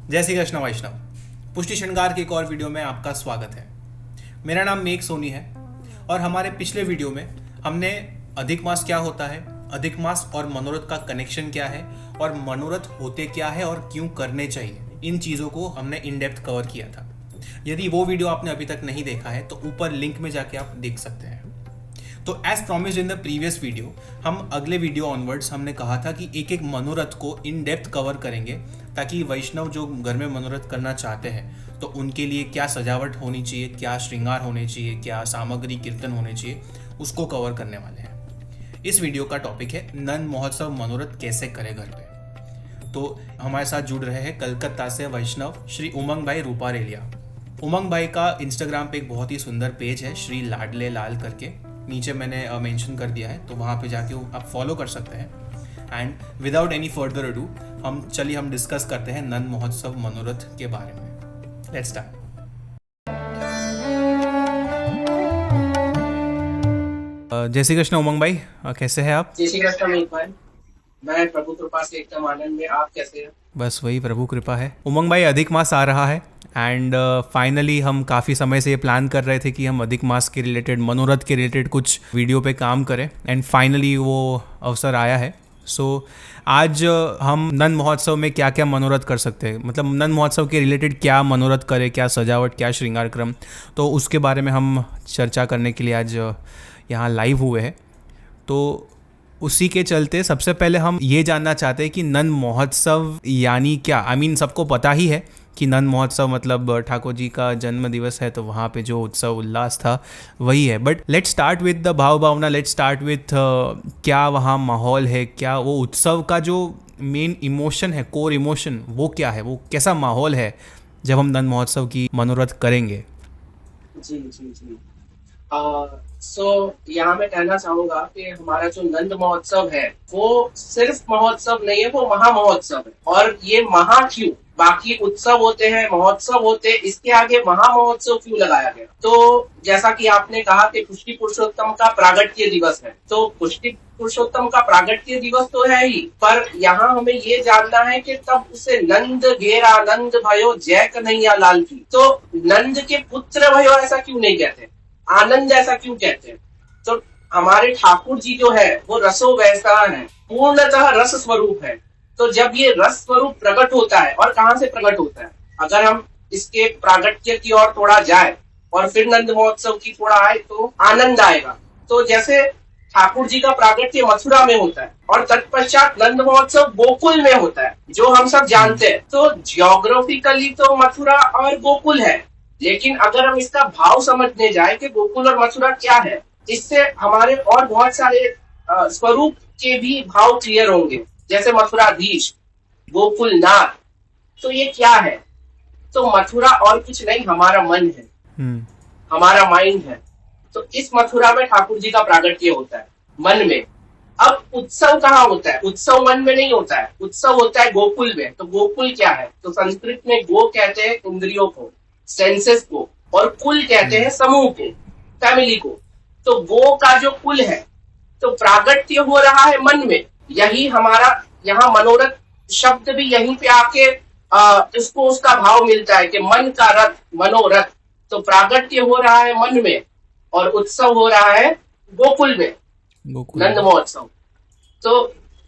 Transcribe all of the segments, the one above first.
जय श्री कृष्ण वैष्णव। पुष्टि श्रृंगार के एक और वीडियो में आपका स्वागत है। मेरा नाम मेघ सोनी है और हमारे पिछले वीडियो में हमने अधिक मास क्या होता है, अधिक मास और मनोरथ का कनेक्शन क्या है और मनोरथ होते क्या है और क्यों करने चाहिए, इन चीज़ों को हमने इन डेप्थ कवर किया था। यदि वो वीडियो आपने अभी तक नहीं देखा है तो ऊपर लिंक में जाके आप देख सकते हैं। तो as promised in the previous video, हम अगले वीडियो ऑनवर्ड्स हमने कहा था कि एक एक मनोरथ को इन डेप्थ कवर करेंगे ताकि वैष्णव जो घर में मनोरथ करना चाहते हैं तो उनके लिए क्या सजावट होनी चाहिए, क्या श्रृंगार होने चाहिए, क्या सामग्री कीर्तन होने चाहिए, उसको कवर करने वाले हैं। इस वीडियो का टॉपिक है नंद महोत्सव मनोरथ कैसे करें घर पे। तो हमारे साथ जुड़ रहे हैं कलकत्ता से वैष्णव श्री उमंग भाई रूपारेलिया। उमंग भाई का इंस्टाग्राम पे एक बहुत ही सुंदर पेज है श्री लाडले लाल करके, नीचे मैंने मेंशन कर दिया है, तो वहाँ पे जाके आप फॉलो कर सकते हैं। And without any further ado हम डिस्कस करते हैं नंद महोत्सव मनोरथ के बारे में। Let's start. जय श्री कृष्ण उमंग भाई, कैसे हैं आप? जय श्री कृष्ण मेघ भाई, मैं प्रभु कृपा से एकदम आनंद में। आप कैसे हैं? बस वही प्रभु कृपा है। उमंग भाई, अधिक मास आ रहा है एंड फाइनली हम काफ़ी समय से ये प्लान कर रहे थे कि हम अधिक मास के रिलेटेड, मनोरथ के रिलेटेड कुछ वीडियो पे काम करें एंड फाइनली वो अवसर आया है। आज हम नंद महोत्सव में क्या क्या मनोरथ कर सकते हैं, मतलब नंद महोत्सव के रिलेटेड क्या मनोरथ करें, क्या सजावट, क्या श्रृंगार क्रम, तो उसके बारे में हम चर्चा करने के लिए आज यहाँ लाइव हुए हैं। तो उसी के चलते सबसे पहले हम ये जानना चाहते हैं कि नंद महोत्सव यानी क्या। सबको पता ही है कि नंद महोत्सव मतलब ठाकुर जी का जन्म दिवस है, तो वहाँ पे जो उत्सव उल्लास था वही है। But let's start with the भाव भावना, लेट्स स्टार्ट विथ क्या वहाँ माहौल है, क्या वो उत्सव का जो मेन इमोशन है, कोर इमोशन, वो क्या है, वो कैसा माहौल है जब हम नंद महोत्सव की मनोरथ करेंगे। जी जी जी। यहाँ मैं कहना चाहूंगा कि हमारा जो नंद महोत्सव है वो सिर्फ महोत्सव नहीं है, वो महा महोत्सव है। और ये महा क्यों, बाकी उत्सव होते हैं, महोत्सव होते हैं, इसके आगे महा महोत्सव क्यों लगाया गया? तो जैसा कि आपने कहा कि पुष्टि पुरुषोत्तम का प्रागट्य दिवस है, तो पुष्टि पुरुषोत्तम का प्रागट्य दिवस तो है ही, पर यहाँ हमें ये जानना है कि तब उसे नंद घेरा नंद भयो जय कन्हैया लाल की, तो नंद के पुत्र भयो ऐसा क्यों नहीं कहते, आनंद ऐसा क्यों कहते हैं? तो हमारे ठाकुर जी जो है वो रसो वैसा है, पूर्णतः रस स्वरूप है। तो जब ये रस स्वरूप प्रकट होता है, और कहाँ से प्रकट होता है, अगर हम इसके प्रागट्य की ओर थोड़ा जाए और फिर नंद महोत्सव की थोड़ा आए तो आनंद आएगा। तो जैसे ठाकुर जी का प्रागट्य मथुरा में होता है और तत्पश्चात नंद महोत्सव गोकुल में होता है, जो हम सब जानते हैं। तो जियोग्राफिकली तो मथुरा और गोकुल है, लेकिन अगर हम इसका भाव समझने जाए कि गोकुल और मथुरा क्या है, इससे हमारे और बहुत सारे स्वरूप के भी भाव क्लियर होंगे। जैसे मथुराधीश, गोकुल नाथ, तो ये क्या है? तो मथुरा और कुछ नहीं, हमारा मन है, हमारा माइंड है। तो इस मथुरा में ठाकुर जी का प्रागट्य होता है, मन में। अब उत्सव कहाँ होता है? उत्सव मन में नहीं होता है, उत्सव होता है गोकुल में। तो गोकुल क्या है? तो संस्कृत में गो कहते हैं इंद्रियों को, सेंसेस को, और कुल कहते हैं समूह को, फैमिली को। तो गो का जो कुल है, तो प्रागट्य हो रहा है मन में। यही हमारा यहाँ मनोरथ शब्द भी यहीं पे आके इसको उसका भाव मिलता है कि मन का रथ, मनोरथ। तो प्रागट्य हो रहा है मन में और उत्सव हो रहा है गोकुल में, नंद महोत्सव। तो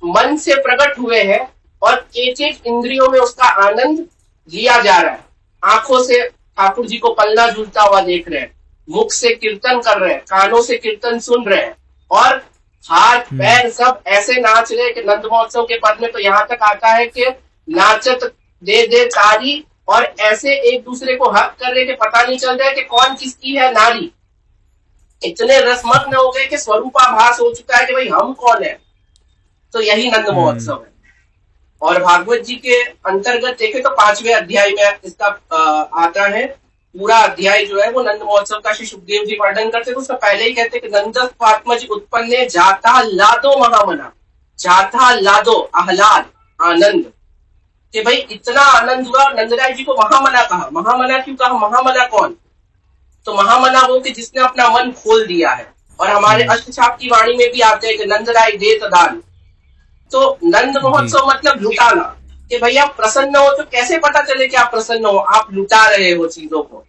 मन से प्रकट हुए हैं और एक एक इंद्रियों में उसका आनंद लिया जा रहा है। आंखों से ठाकुर जी को पल्ला झूलता हुआ देख रहे हैं, मुख से कीर्तन कर रहे हैं, कानों से कीर्तन सुन रहे हैं, और हाथ पैर सब ऐसे नाच रहे कि नंद महोत्सव के पद में तो यहाँ तक आता है कि नाचत दे दे तारी, और ऐसे एक दूसरे को हक कर रहे कि पता नहीं चल रहा है कि कौन किसकी है नारी। इतने रसमग्न हो गए कि स्वरूपाभास हो चुका है कि भाई हम कौन है। तो यही नंद महोत्सव है। और भागवत जी के अंतर्गत देखे तो 5वें अध्याय में इसका आता है। पूरा अध्याय जो है वो नंद महोत्सव का श्री सुखदेव जी वर्णन करते, तो उसका पहले ही कहते कि नंदस्वात्मज उत्पन्ने जाता लादो महामना, जाता लादो आह्लाद आनंद, कि भाई इतना आनंद हुआ। नंदराय जी को महामना कहा। महामना क्यों कहा? महामना कौन? तो महामना वो कि जिसने अपना मन खोल दिया है। और हमारे अष्टछाप की वाणी में भी आते हैं कि नंदराय देत दान। तो नंद महोत्सव मतलब लुटाना, कि भाई आप प्रसन्न हो, तो कैसे पता चले कि आप प्रसन्न हो? आप लुटा रहे हो चीजों को।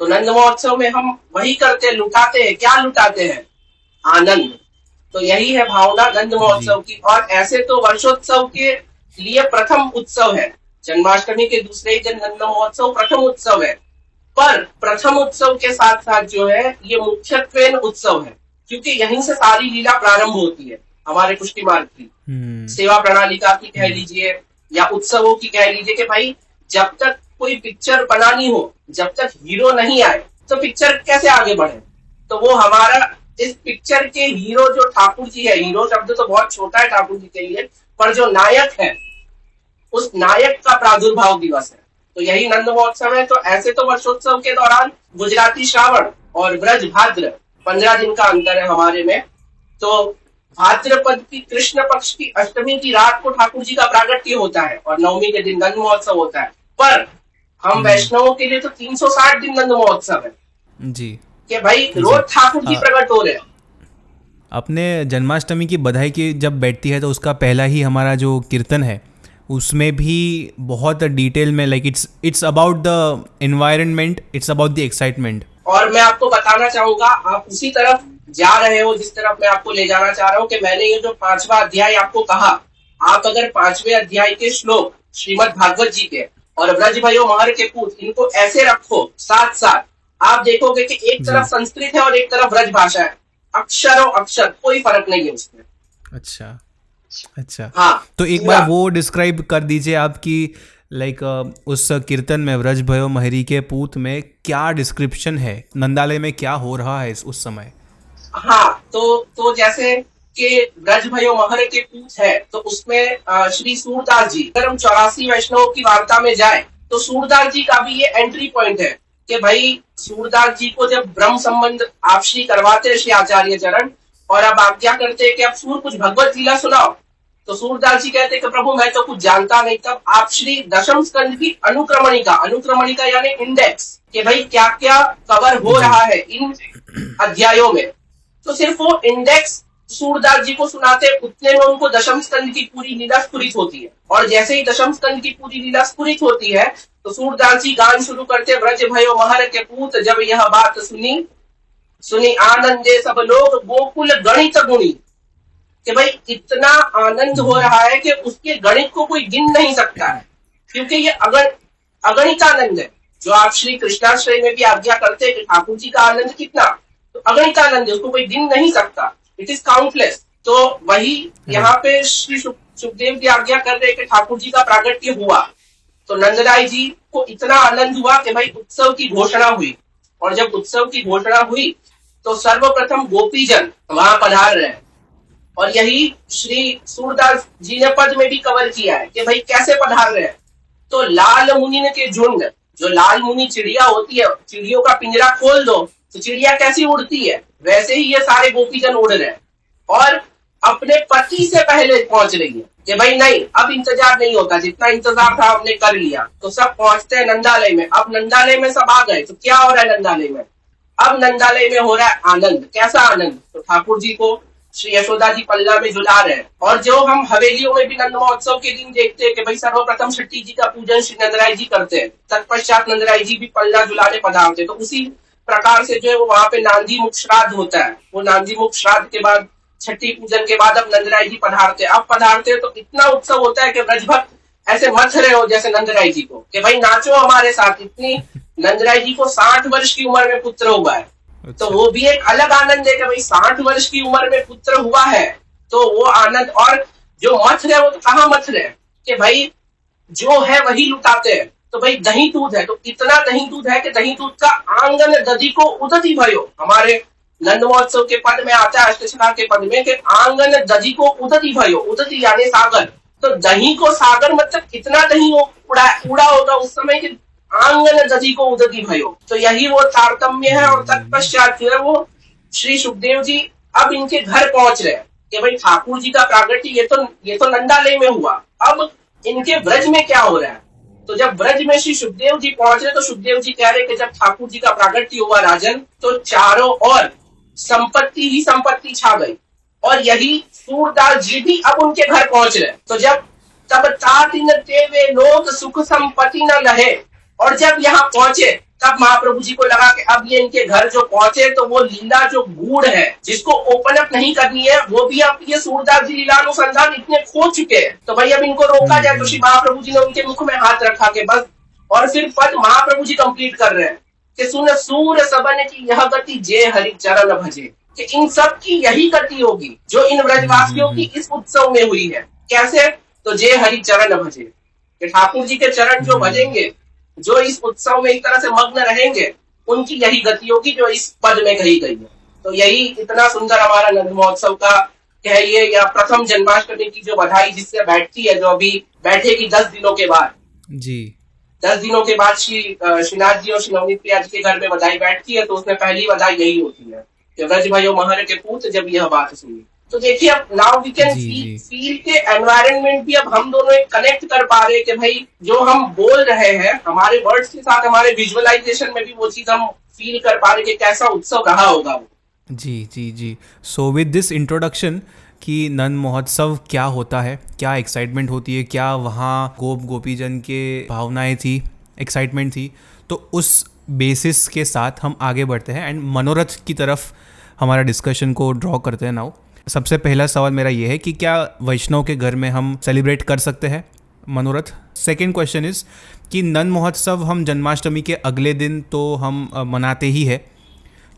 तो नंद महोत्सव में हम वही करते हैं, लुटाते हैं। क्या लुटाते हैं? आनंद। तो यही है भावना नंद जी। महोत्सव की। और ऐसे तो वर्षोत्सव के लिए प्रथम उत्सव है, जन्माष्टमी के दूसरे ही दिन नंद महोत्सव प्रथम उत्सव है। पर प्रथम उत्सव के साथ साथ जो है ये मुख्यत्वेन उत्सव है, क्योंकि यहीं से सारी लीला प्रारंभ होती है हमारे पुष्टि मार्ग की। सेवा प्रणालिका की कह लीजिए या उत्सवों की कह लीजिए कि भाई जब तक कोई पिक्चर बनानी हो, जब तक हीरो नहीं आए तो पिक्चर कैसे आगे बढ़े? तो वो हमारा इस पिक्चर के हीरो जो ठाकुर जी है, हीरो शब्द तो बहुत छोटा है ठाकुर जी के लिए, पर जो नायक है उस नायक का प्रादुर्भाव दिवस है। तो यही नंद महोत्सव है। तो ऐसे तो वर्षोत्सव के दौरान गुजराती श्रावण और ब्रज भाद्र 15 दिन का अंतर है हमारे में। तो भाद्रपद की कृष्ण पक्ष की अष्टमी की रात को ठाकुर जी का प्रागट्य होता है और नवमी के दिन नंद महोत्सव होता है। पर हम वैष्णवों के लिए तो 360 दिन नंद महोत्सव है जी कि भाई रोज ठाकुर जी प्रकट हो रहे हैं। अपने जन्माष्टमी की बधाई की जब बैठती है तो उसका पहला ही हमारा जो कीर्तन है उसमें भी बहुत डिटेल में like it's about the environment, it's about the excitement. और मैं आपको बताना चाहूंगा, आप उसी तरफ जा रहे हो जिस तरफ मैं आपको ले जाना चाह रहा हूँ कि मैंने ये जो 5वां अध्याय आपको कहा, आप अगर 5वें अध्याय के श्लोक श्रीमद् भागवत जी के और ब्रज भयो महर के पूत इनको ऐसे रखो साथ साथ, आप देखोगे कि एक तरफ संस्कृत है और एक तरफ ब्रज भाषा है। अक्षरों अक्षर, कोई फर्क नहीं है उसमें। अच्छा अच्छा। हाँ, तो एक बार वो डिस्क्राइब कर दीजिए आपकी लाइक उस कीर्तन में ब्रज भयो महरी के पूत में क्या डिस्क्रिप्शन है, नंदालय में क्या हो रहा है उस समय? हाँ, तो जैसे कि ब्रज भयो महर के पूत है तो उसमें श्री सूरदास जी, अगर हम 84 वैष्णवों की वार्ता में जाए तो सूरदास जी का भी ये एंट्री पॉइंट है कि भाई सूरदास जी को जब ब्रह्म संबंध आप श्री करवाते हैं श्री आचार्य चरण और अब आज्ञा करते हैं कि अब सूर कुछ भगवत लीला सुनाओ, तो सूरदास जी कहते हैं कि प्रभु मैं तो कुछ जानता नहीं। तब आप श्री दशम स्कंद की अनुक्रमणिका यानी इंडेक्स कि भाई क्या क्या कवर हो रहा है इन अध्यायों में, तो सिर्फ वो इंडेक्स सूरदास जी को सुनाते, उतने में उनको दशम स्कंद की पूरी लीला स्फुरित होती है। और जैसे ही दशम स्कंद की पूरी लीला स्फुरित होती है तो सूरदास जी गान शुरू करते, ब्रज भयो महर के पूत जब यह बात सुनी आनंदे सब लोग गोकुल गणित गुणी, कि भाई इतना आनंद हो रहा है कि उसके गणित को कोई गिन नहीं सकता है, क्योंकि ये अगणित आनंद है। जो आप श्री कृष्णाश्रय में भी आज्ञा करते हैं कि ठाकुर जी का आनंद कितना, तो अगणित आनंद है, उसको कोई गिन नहीं सकता, इट इज काउंटलेस। तो वही यहाँ पे श्री सुखदेव जी आज्ञा कर रहे कि ठाकुर जी का प्रागट्य हुआ तो नंदराय जी को इतना आनंद हुआ कि भाई उत्सव की घोषणा हुई। और जब उत्सव की घोषणा हुई तो सर्वप्रथम गोपीजन वहां पधार रहे हैं। और यही श्री सूरदास जी ने पद में भी कवर किया है कि भाई कैसे पधार रहे हैं। तो लाल मुनि के झुंड, जो लाल मुनि चिड़िया होती है, चिड़ियों का पिंजरा खोल दो तो चिड़िया कैसी उड़ती है, वैसे ही ये सारे गोपीजन उड़ रहे हैं और अपने पति से पहले पहुंच रही है कि भाई नहीं अब इंतजार नहीं होता, जितना इंतजार था हमने कर लिया। तो सब पहुंचते हैं नंदालय में। अब नंदालय में सब आ गए तो क्या हो रहा है नंदालय में? अब नंदालय में हो रहा है आनंद। कैसा आनंद? तो ठाकुर जी को श्री यशोदा जी पल्ला में झुला रहे हैं। और जो हम हवेलियों में भी नंद महोत्सव के दिन देखते हैं कि भाई सर्वप्रथम छठी जी का पूजन श्री नंदराय जी करते हैं, तत्पश्चात नंदराय जी भी पल्ला झुलाने पधारते हैं। तो उसी प्रकार से जो है वो वहां पे नांदी मुख श्राद्ध होता है। वो नांदी मुख श्राद्ध के बाद छठी पूजन के बाद अब नंदराय जी पधारते हैं। अब पधारते हैं तो इतना उत्सव होता है कि ब्रजभक्त ऐसे मथ रहे हो जैसे नंदराय जी को कि भाई नाचो हमारे साथ। इतनी नंदराय जी को 60 वर्ष की उम्र में पुत्र हुआ है। तो वो भी एक अलग आनंद है कि भाई 60 वर्ष की उम्र में पुत्र हुआ है, तो वो आनंद। और जो मथ रहे वो तो कहाँ मथ रहे कि भाई जो है वही लुटाते हैं। तो भाई दही दूध है तो इतना दही दूध है कि दही दूध का आंगन दधी को उदती भयो, हमारे नंद महोत्सव के पद में आता है अष्टशला के पद में कि आंगन दधी को उदती भयो, उदती यानी सागर। तो दही को सागर मतलब कितना दही उड़ा होगा उस समय कि आंगन दधी को उदती भयो। तो यही वो तारतम्य है। और तत्पश्चात फिर वो श्री सुखदेव जी अब इनके घर पहुंच रहे हैं कि भाई ठाकुर जी का प्रागट्य ये तो नंदालय में हुआ, अब इनके ब्रज में क्या हो रहा है। तो जब ब्रज में श्री सुखदेव जी पहुंच रहे तो सुखदेव जी कह रहे कि जब ठाकुर जी का प्रागट्य हुआ राजन तो चारों ओर संपत्ति ही संपत्ति छा गई। और यही सूरदास जी भी अब उनके घर पहुंच रहे। तो जब तब तातिन तेवे लोग सुख संपत्ति न लहे। और जब यहाँ पहुंचे तब महाप्रभु जी को लगा कि अब ये इनके घर जो पहुंचे तो वो लीला जो गूढ़ है जिसको ओपन अप नहीं करनी है वो भी अब ये सूरदास जी लीलानुसंधान इतने खो चुके हैं, तो भाई अब इनको रोका जाए। तो श्री महाप्रभु जी ने उनके मुख में हाथ रखा के बस, और फिर पद महाप्रभु जी कंप्लीट कर रहे हैं कि सुन सूर सबन की यह गति जे हरि चरण भजे, कि इन सब की यही गति होगी जो इन ब्रजवासियों की इस उत्सव में हुई है। कैसे? तो जे हरि चरण भजे, कि ठाकुर जी के चरण जो भजेंगे, जो इस उत्सव में एक तरह से मग्न रहेंगे, उनकी यही गति होगी जो इस पद में कही गई है। तो यही इतना सुंदर हमारा नंद महोत्सव का कहिए या प्रथम जन्माष्टमी की जो बधाई जिससे बैठती है, जो अभी बैठेगी 10 दिनों के बाद जी, 10 दिनों के बाद श्रीनाथ जी और श्री नवनीत प्रिया जी के घर में बधाई बैठती है, तो उसमें पहली बधाई यही होती है कि व्रज भयो महर के पूत जब यह बात सुनी। तो देखिए अब नाउ वी कैन फील के एनवायरनमेंट भी अब हम दोनों एक कनेक्ट कर पा रहे हैं कि भाई जो हम बोल रहे हैं हमारे वर्ड्स के साथ हमारे विजुअलाइजेशन में भी वो चीज हम फील कर पा रहे कि कैसा उत्सव रहा होगा वो। जी जी जी। सो विद दिस इंट्रोडक्शन कि नंद महोत्सव क्या होता है, क्या एक्साइटमेंट होती है, क्या वहाँ गोप गोपीजन के भावनाएं थी, एक्साइटमेंट थी, तो उस बेसिस के साथ हम आगे बढ़ते हैं एंड मनोरथ की तरफ हमारा डिस्कशन को ड्रॉ करते हैं नाउ। सबसे पहला सवाल मेरा ये है कि क्या वैष्णव के घर में हम सेलिब्रेट कर सकते हैं मनोरथ? सेकेंड क्वेश्चन इज़ कि नंद महोत्सव हम जन्माष्टमी के अगले दिन तो हम मनाते ही है,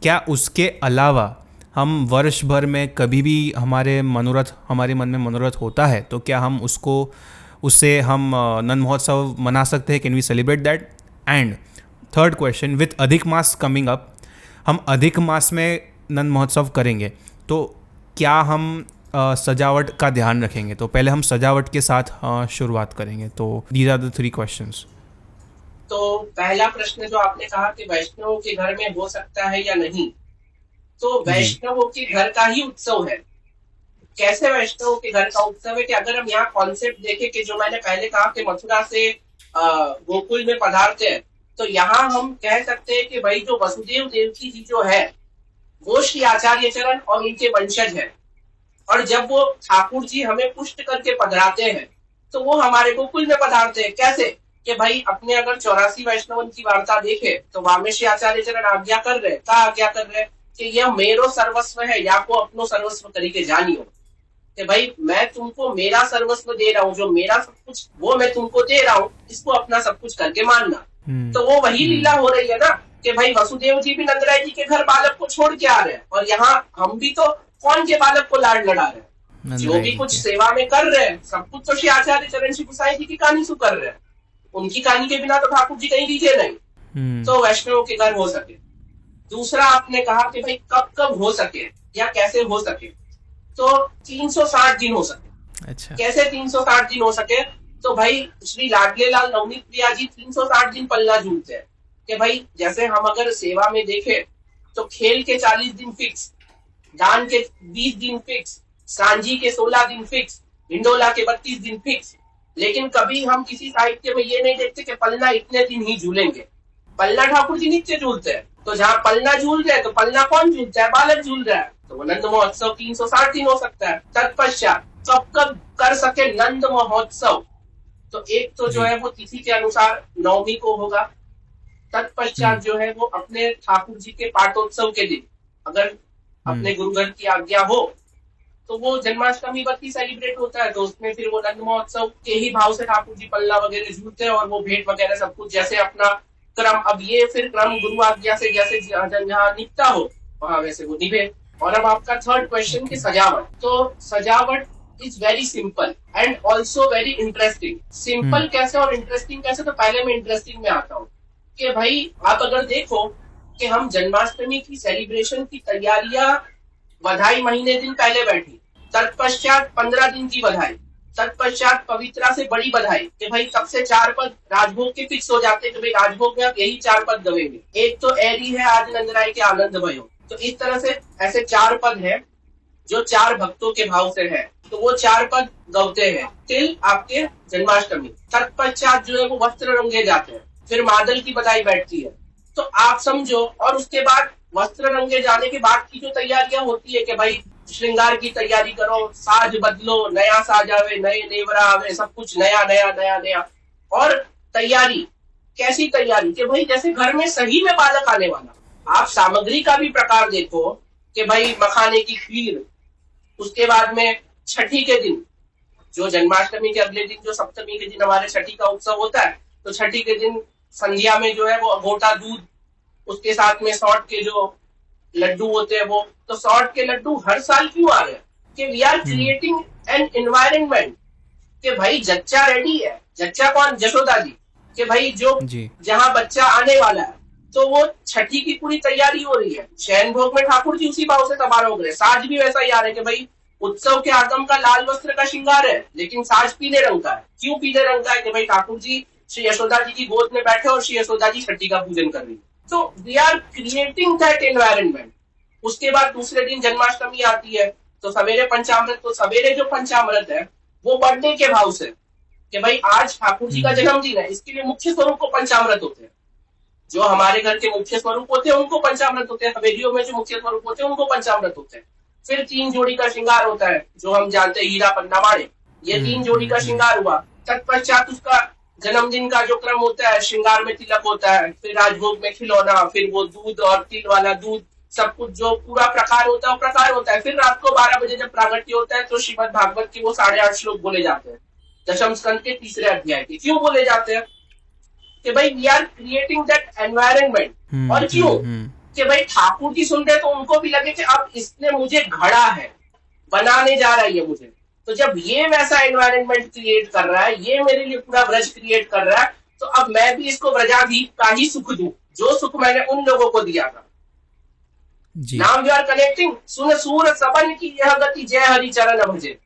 क्या उसके अलावा हम वर्ष भर में कभी भी हमारे मन में मनोरथ होता है तो क्या हम उससे हम नंद महोत्सव मना सकते हैं? Can we celebrate that? And third question, with अधिक मास कमिंग अप, हम अधिक मास में नंद महोत्सव करेंगे तो क्या हम सजावट का ध्यान रखेंगे? तो पहले हम सजावट के साथ शुरुआत करेंगे। तो दीज आर द 3 क्वेश्चंस। तो पहला प्रश्न जो आपने कहा कि वैष्णव के घर में हो सकता है या नहीं, तो वैष्णव के घर का ही उत्सव है। कैसे वैष्णव के घर का उत्सव है कि अगर हम यहाँ कॉन्सेप्ट देखें कि जो मैंने पहले कहा कि मथुरा से गोकुल में पधारते हैं, तो यहाँ हम कह सकते हैं कि भाई जो वसुदेव देवकी जी जो है वो श्री आचार्य चरण और उनके वंशज है, और जब वो ठाकुर जी हमें पुष्ट करके पधराते हैं तो वो हमारे गोकुल में पधारते हैं। कैसे? कि भाई अपने अगर 84 वैष्णवन की वार्ता देखे तो वहां में श्री आचार्य चरण आज्ञा कर रहे, क्या आज्ञा कर रहे कि यह मेरो सर्वस्व है, या को अपनो सर्वस्व करके जानियो, कि भाई मैं तुमको मेरा सर्वस्व दे रहा हूँ, जो मेरा सब कुछ वो मैं तुमको दे रहा हूँ, इसको अपना सब कुछ करके मानना। तो वो वही लीला हो रही है ना कि भाई वसुदेव जी भी नंदराय जी के घर बालक को छोड़ के आ रहे हैं, और यहाँ हम भी तो कौन के बालक को लाड लड़ा रहे हैं, जो भी कुछ सेवा में कर रहे हैं सब कुछ तो श्री आचार्य चरण श्री गुसाई जी की कहानी से कर रहे हैं। उनकी कहानी के बिना तो ठाकुर जी कहीं दिखे नहीं। तो वैष्णव के घर हो सके। दूसरा आपने कहा कि भाई कब कब हो सके या कैसे हो सके, तो 360 दिन हो सके। अच्छा, कैसे 360 दिन हो सके? तो भाई श्री लाडले लाल नवनीत प्रिया जी 360 दिन पल्ला झूलते हैं कि भाई जैसे हम अगर सेवा में देखें तो खेल के 40 दिन फिक्स, दान के 20 दिन फिक्स, सांझी के 16 दिन फिक्स, हिंडोला के 32 दिन फिक्स, लेकिन कभी हम किसी साहित्य में ये नहीं देखते कि पलना इतने दिन ही झूलेंगे। पलना ठाकुर जी नित्य झूलते हैं, तो जहाँ पलना झूल रहे तो पलना कौन झूलता है? बालक झूल रहा है। तो नंद महोत्सव 360 दिन हो सकता है। तत्पश्चात कब कब कर सके नंद महोत्सव, तो एक तो जो है वो तिथि के अनुसार नवमी को होगा। तत्पश्चात जो है वो अपने ठाकुर जी के पाठोत्सव के दिन अगर अपने गुरुघर की आज्ञा हो तो वो जन्माष्टमी बत्ती सेलिब्रेट होता है, तो उसमें फिर वो नंद महोत्सव के ही भाव से ठाकुर जी पल्ला वगैरह झूलते हैं और वो भेंट वगैरह सब कुछ जैसे अपना क्रम, अब ये फिर क्रम गुरु आज्ञा से जैसे जहाँ निपटा हो वहां वैसे वो निभे। और अब आपका थर्ड क्वेश्चन की सजावट, तो सजावट is very simple and also very interesting. Simple कैसे और इंटरेस्टिंग कैसे? तो पहले मैं इंटरेस्टिंग में आता हूँ कि भाई आप अगर देखो कि हम जन्माष्टमी की सेलिब्रेशन की तैयारियां बधाई महीने दिन पहले बैठी, तत्पश्चात 15 दिन की बधाई, तत्पश्चात पवित्रा से बड़ी बधाई कि भाई सबसे 4 पद राजभोग के फिक्स हो जाते कि भाई राजभोग में आप यही 4 पद गवेंगे। एक तो ऐरी है आज नंदराय के आनंद भयो, तो इस तरह से ऐसे 4 पद है जो 4 भक्तों के भाव से है, तो वो 4 पद गवते हैं टिल आपके जन्माष्टमी। तत्पश्चात जो है वो वस्त्र रंगे जाते हैं, फिर मादल की बधाई बैठती है, तो आप समझो। और उसके बाद वस्त्र रंगे जाने के बाद की जो तैयारियां होती है कि भाई श्रृंगार की तैयारी करो, साज बदलो, नया साज आवे, नए नेवरा आवे, सब कुछ नया नया नया नया। और तैयारी, कैसी तैयारी कि भाई जैसे घर में सही में बालक आने वाला। आप सामग्री का भी प्रकार देखो कि भाई मखाने की खीर, उसके बाद में छठी के दिन, जो जन्माष्टमी के अगले दिन, जो सप्तमी के दिन हमारे छठी का उत्सव होता है, तो छठी के दिन संध्या में जो है वो गोटा दूध, उसके साथ में सौंठ के जो लड्डू होते हैं वो। तो सौंठ के लड्डू हर साल क्यों आ रहे हैं कि we are creating an environment कि भाई जच्चा रेडी है। जच्चा कौन? यशोदा जी। कि भाई जो जहां बच्चा आने वाला है, तो वो छठी की पूरी तैयारी हो रही है। शयन भोग में ठाकुर जी उसी भाव से तबारा हो गए। साज भी वैसा ही आ रहा है कि भाई उत्सव के आगम का लाल वस्त्र का श्रृंगार है, लेकिन साज पीले रंग का है। क्यों पीले रंग का है? कि भाई ठाकुर जी श्री यशोदा जी की गोद में बैठे और श्री यशोदा जी छठी का पूजन कर रही है। तो we are creating that environment. उसके बाद दूसरे दिन जन्माष्टमी आती है, तो सवेरे पंचामृत, तो सवेरे जो पंचामृत है वो बर्थडे के भाव से कि भाई आज ठाकुर जी का जन्मदिन है, इसके लिए मुख्य स्वरूप को पंचामृत होते हैं। जो हमारे घर के मुख्य स्वरूप होते हैं उनको पंचामृत होते हैं, हवेलियों में जो मुख्य स्वरूप होते हैं उनको पंचामृत होते हैं। फिर 3 जोड़ी का श्रृंगार होता है, जो हम जानते हैं हीरा पन्ना माणे, ये 3 जोड़ी का श्रृंगार हुआ। तत्पश्चात उसका जन्मदिन का जो क्रम होता है, श्रृंगार में तिलक होता है, फिर राजभोग में खिलौना, फिर वो दूध और तिल वाला दूध, सब कुछ जो पूरा प्रकार होता है वो प्रकार होता है। फिर रात को 12 बजे जब प्रागट्य होता है, तो श्रीमद् भागवत के वो 8.5 श्लोक बोले जाते हैं, दशम स्कंद के 3रे अध्याय के। क्यों बोले जाते हैं? कि भाई we are creating that environment. और क्यों? कि भाई ठाकुर जी सुन रहे तो उनको भी लगे कि अब इसने मुझे घड़ा है, बनाने जा रहा है ये मुझे। तो जब ये वैसा एनवायरनमेंट क्रिएट कर रहा है, ये मेरे लिए पूरा ब्रज क्रिएट कर रहा है, तो अब मैं भी इसको ब्रजाधीप का ही सुख दूं, जो सुख मैंने उन लोगों को दिया था। Now you are connecting. सुन सूर सबन की यह गति, जय हरि चरण भजे।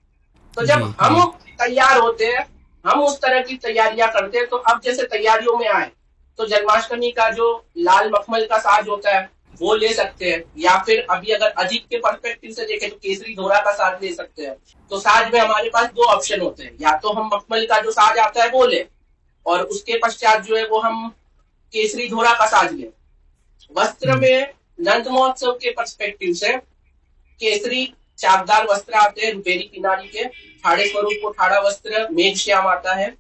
तो जब हम तैयार होते हैं, हम उस तरह की तैयारियां करते हैं। तो अब जैसे तैयारियों में आए, तो जन्माष्टमी का जो लाल मखमल का साज होता है वो ले सकते हैं, या फिर अभी अगर अधिक के पर्सपेक्टिव से देखें तो केसरी धोरा का साज ले सकते हैं। तो साज में हमारे पास 2 ऑप्शन होते हैं, या तो हम मखमल का जो साज आता है वो ले, और उसके पश्चात जो है वो हम केसरी धोरा का साज ले। वस्त्र में नंद महोत्सव के पर्सपेक्टिव से केसरी चाकदार वस्त्र आते हैं, रुपेरी किनारी के। ठाड़े स्वरूप को ठाड़ा वस्त्र मेघ श्याम आता है,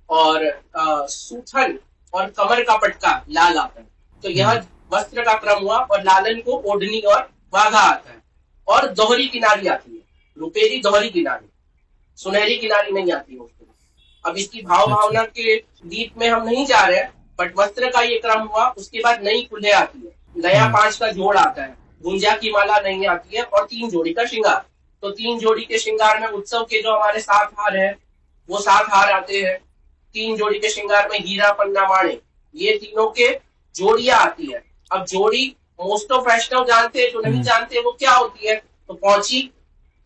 और सूथन और कमर का पटका लाल आता है। तो यह वस्त्र का क्रम हुआ। और लालन को ओढ़नी और वाघा आता है, और दोहरी किनारी आती है, रुपेरी दोहरी किनारी, सुनहरी किनारी नहीं आती है उसको। अब इसकी भाव भावना के दीप में हम नहीं जा रहे हैं, बट वस्त्र का ये क्रम हुआ। उसके बाद नई कुल्हे आती है, नया 5 का जोड़ आता है, गुंजा की माला नहीं आती है, और 3 जोड़ी का श्रृंगार। तो 3 जोड़ी के श्रृंगार में उत्सव के जो हमारे 7 हार है वो 7 हार आते हैं। 3 जोड़ी के श्रृंगार में हीरा पन्ना माणे, ये तीनों के जोड़ियां आती है। अब जोड़ी मोस्ट ऑफ वैष्णव जानते हैं, जो नहीं जानते वो क्या होती है, तो पौची,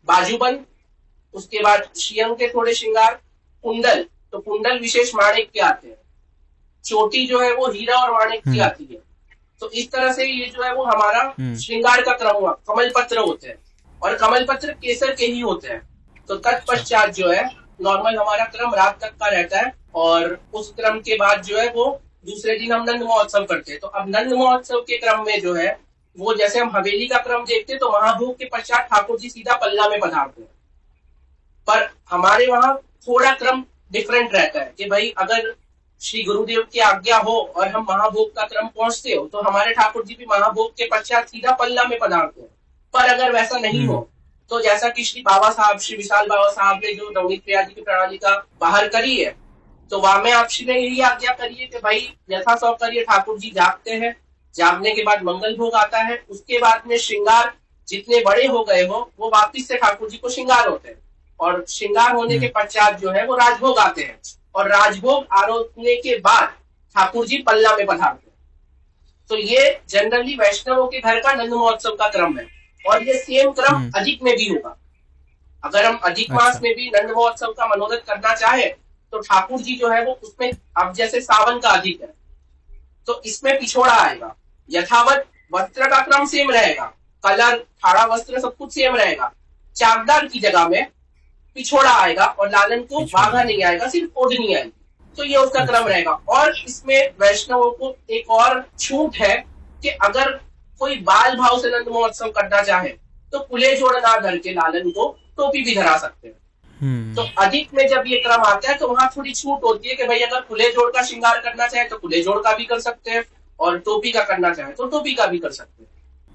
बाजूबंद, उसके बाद श्रीअंग के थोड़े श्रृंगार, कुंडल, तो कुंडल विशेष माणिक के आते हैं, चोटी जो है वो हीरा और माणिक की आती है। तो इस तरह से ये जो है वो हमारा श्रृंगार का क्रम हुआ। कमल पत्र होते हैं, और कमल पत्र केसर के ही होते हैं। तो तत्पश्चात जो है नॉर्मल हमारा क्रम रात तक का रहता है, और उस क्रम के बाद जो है वो दूसरे दिन हम नंद महोत्सव करते हैं। तो अब नंद महोत्सव के क्रम में जो है वो, जैसे हम हवेली का क्रम देखते हैं, तो महाभोग के पश्चात ठाकुर जी सीधा पल्ला में पधारते हैं। पर हमारे वहां थोड़ा क्रम डिफरेंट रहता है कि भाई अगर श्री गुरुदेव की आज्ञा हो और हम महाभोग का क्रम पहुंचते हो, तो हमारे ठाकुर जी भी महाभोग के पश्चात सीधा पल्ला में पधारते हैं। पर अगर वैसा नहीं हो, तो जैसा कि श्री बाबा साहब, श्री विशाल बाबा साहब ने जो नवनीत प्रियाजी की प्रणाली का बाहर करी है, तो वहां में आप श्री ने यही आज्ञा करिए कि भाई यथा सौकर्य ठाकुर जी जागते हैं, जागने के बाद मंगल भोग आता है, उसके बाद में श्रृंगार जितने बड़े हो गए हो वो वापिस से ठाकुर जी को श्रृंगार होते हैं, और श्रृंगार होने के पश्चात जो है वो राजभोग आते हैं, और राजभोग आरोपने के बाद ठाकुर जी पल्ला में पधारते हैं। तो ये जनरली वैष्णवों के घर का नंद महोत्सव का क्रम है, और ये सेम क्रम अधिक में भी होगा। अगर हम अधिक मास में भी नंद महोत्सव का मनोरथ करना चाहे, तो ठाकुर जी जो है वो उसमें, अब जैसे सावन का अधिक है तो इसमें पिछोड़ा आएगा। यथावत वस्त्र का क्रम सेम रहेगा, कलर, ठाड़ा वस्त्र सब कुछ सेम रहेगा, चाकदार की जगह में पिछोड़ा आएगा, और लालन को वाघा नहीं आएगा, सिर्फ ओढ़नी आएगी। तो ये उसका क्रम रहेगा। और इसमें वैष्णवों को एक और छूट है कि अगर कोई बाल भाव से नंद महोत्सव करना चाहे, तो कुले जोड़ ना धर के लालन को टोपी भी धरा सकते हैं। तो अधिक में जब ये क्रम आता है तो वहां थोड़ी छूट होती है कि भाई अगर खुले जोड़ का श्रृंगार करना चाहे तो खुले जोड़ का भी कर सकते हैं, और टोपी का करना चाहे तो टोपी का भी कर सकते हैं।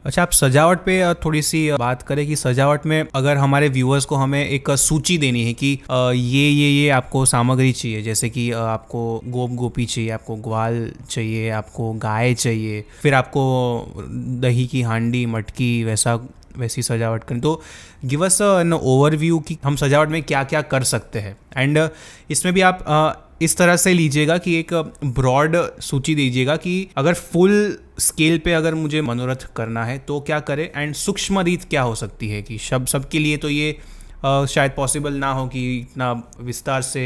अच्छा, आप सजावट पे थोड़ी सी बात करें कि सजावट में अगर हमारे व्यूअर्स को हमें एक सूची देनी है कि ये आपको सामग्री चाहिए, जैसे कि आपको गोपी चाहिए, आपको ग्वाल चाहिए, आपको गाय चाहिए, फिर आपको दही की हांडी, मटकी, वैसी सजावट करें, तो गिव अस एन ओवरव्यू कि हम सजावट में क्या क्या कर सकते हैं। एंड इसमें भी आप इस तरह से लीजिएगा कि एक ब्रॉड सूची दीजिएगा कि अगर फुल स्केल पे अगर मुझे मनोरथ करना है तो क्या करें, एंड सूक्ष्म रीत क्या हो सकती है कि सबके लिए तो ये शायद पॉसिबल ना हो कि इतना विस्तार से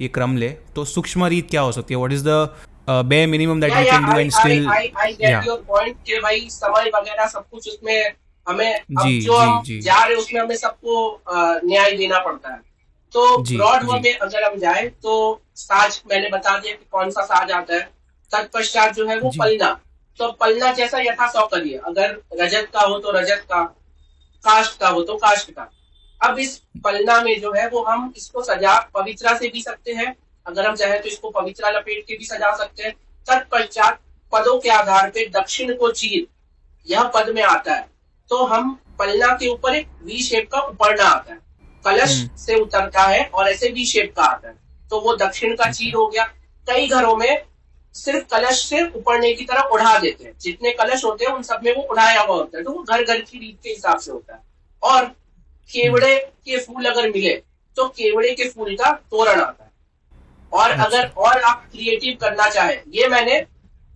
ये क्रम ले, तो सूक्ष्म रीत क्या हो सकती है, what is the bare minimum that you can do and still I get your point कि भाई समय वगैरह सब कुछ उसमें हमें अब जी जो हम जी जा रहे हैं उसमें हमें सबको न्याय देना पड़ता है। तो जी ब्रॉड वे जी में अगर हम जाए तो साज मैंने बता दिया कि कौन सा साज आता है। तत्पश्चात जो है वो जी पलना, तो पलना जैसा यथा सौ करिए, अगर रजत का हो तो रजत का, काष्ठ का हो तो काष्ठ का। अब इस पलना में जो है वो हम इसको सजा पवित्रा से भी सकते हैं, अगर हम चाहे तो इसको पवित्रा लपेट के भी सजा सकते हैं। तत्पश्चात पदों के आधार पे दक्षिण को चीर, यह पद में आता है तो हम पलना के ऊपर एक वी शेप का उपरना आता है, कलश से उतरता है और ऐसे वी शेप का आता है, तो वो दक्षिण का चीर हो गया। कई घरों में सिर्फ कलश से उपरने की तरफ उड़ा देते हैं, जितने कलश होते हैं उन सब में वो उड़ाया हुआ होता है, तो वो घर घर की रीत के हिसाब से होता है। और केवड़े के फूल अगर मिले तो केवड़े के फूल का तोरण आता है। और अगर और आप क्रिएटिव करना चाहे, ये मैंने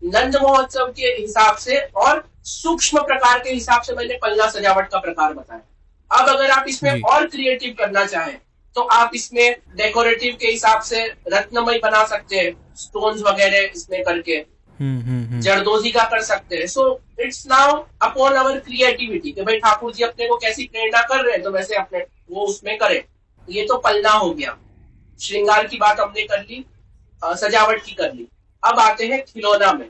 नंद महोत्सव के हिसाब से और सूक्ष्म प्रकार के हिसाब से मैंने पलना सजावट का प्रकार बताया। अब अगर आप इसमें और क्रिएटिव करना चाहें तो आप इसमें डेकोरेटिव के हिसाब से रत्नमय बना सकते हैं, स्टोन्स वगैरह इसमें करके जरदोजी का कर सकते हैं। So it's now upon our creativity कि भाई ठाकुर जी अपने को कैसी प्रेरणा कर रहे हैं तो वैसे अपने वो उसमें करें। ये तो पलना हो गया, श्रृंगार की बात हमने कर ली, सजावट की कर ली। अब आते हैं खिलौना में।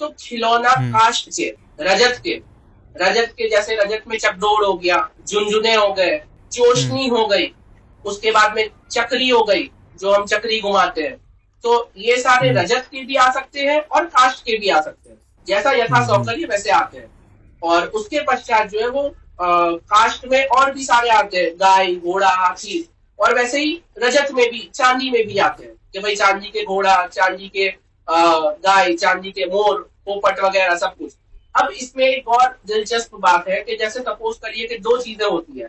तो खिलौना काष्ठ के, रजत के जैसे रजत में चकडोर हो गया, झुनझुने हो गए, चोशनी हो गई, उसके बाद में चक्री हो गई जो हम चक्री घुमाते हैं। तो ये सारे रजत के भी आ सकते हैं और काष्ठ के भी आ सकते हैं, जैसा यथा सौकर्य वैसे आते हैं। और उसके पश्चात जो है वो काष्ठ में और भी सारे आते हैं, गाय, घोड़ा, हाथी। और वैसे ही रजत में भी, चांदी में भी आते हैं कि भाई चांदी के घोड़ा, चांदी के गाय, चांदी के मोर, पोपट वगैरह सब कुछ। अब इसमें एक और दिलचस्प बात है कि जैसे सपोज करिए कि दो चीजें होती है